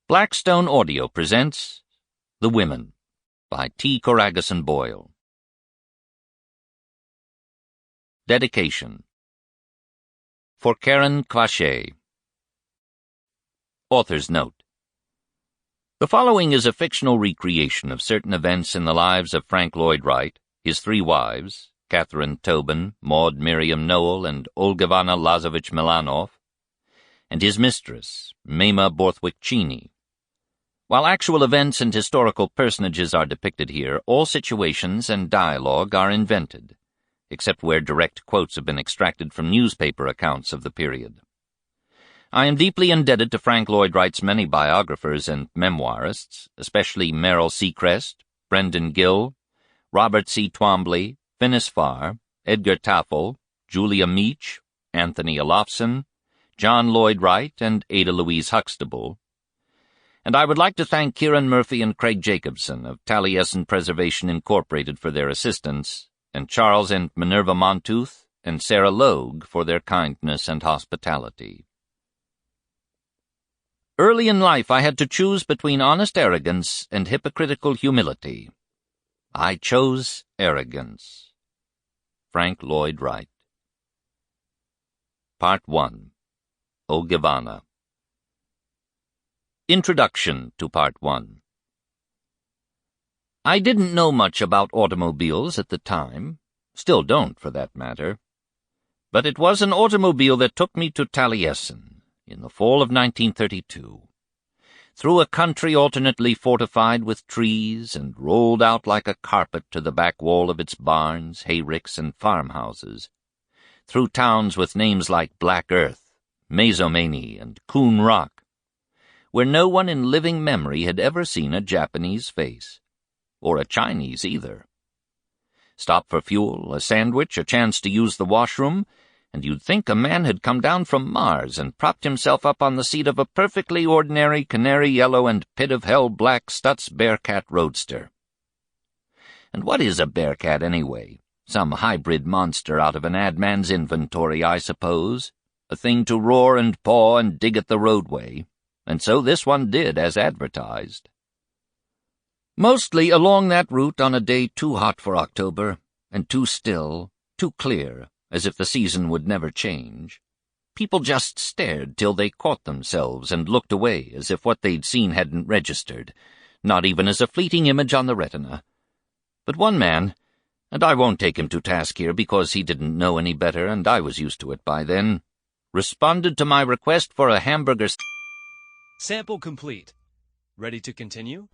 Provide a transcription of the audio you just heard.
Blackstone Audio presents The Women by T. Corageson Boyle. Dedication. For Karen Quachet. Author's Note. The following is a fictional recreation of certain events in the lives of Frank Lloyd Wright, his three wives, Catherine Tobin, Maud Miriam Noel, and Olgivanna Milanoff, and his mistress, Mamah Cheney. While actual events and historical personages are depicted here, all situations and dialogue are invented, except where direct quotes have been extracted from newspaper accounts of the period. I am deeply indebted to Frank Lloyd Wright's many biographers and memoirists, especially Merrill Seacrest, Brendan Gill, Robert C. Twombly, Finis Farr, Edgar Tafel, Julia Meach, Anthony Olofsson, John Lloyd Wright, and Ada Louise Huxtable. And I would like to thank Kieran Murphy and Craig Jacobson of Taliesin Preservation Incorporated for their assistance, and Charles and Minerva Montooth and Sarah Logue for their kindness and hospitality. Early in life I had to choose between honest arrogance and hypocritical humility. I chose arrogance. Frank Lloyd Wright. Part 1. Olgivanna. Introduction to Part 1. I didn't know much about automobiles at the time, still don't for that matter, but it was an automobile that took me to Taliesin in the fall of 1932, through a country alternately fortified with trees and rolled out like a carpet to the back wall of its barns, hayricks, and farmhouses, through towns with names like Black Earth, Mazomanie, and Coon Rock, where no one in living memory had ever seen a Japanese face, or a Chinese either. Stop for fuel, a sandwich, a chance to use the washroom, and you'd think a man had come down from Mars and propped himself up on the seat of a perfectly ordinary canary yellow and pit-of-hell black Stutz Bearcat roadster. And what is a Bearcat anyway? Some hybrid monster out of an ad man's inventory, I suppose. A thing to roar and paw and dig at the roadway. And so this one did, as advertised. Mostly along that route on a day too hot for October, and too still, too clear, as if the season would never change, people just stared till they caught themselves and looked away as if what they'd seen hadn't registered, not even as a fleeting image on the retina. But one man, and I won't take him to task here because he didn't know any better and I was used to it by then, responded to my request for a hamburger. Sample complete. Ready to continue?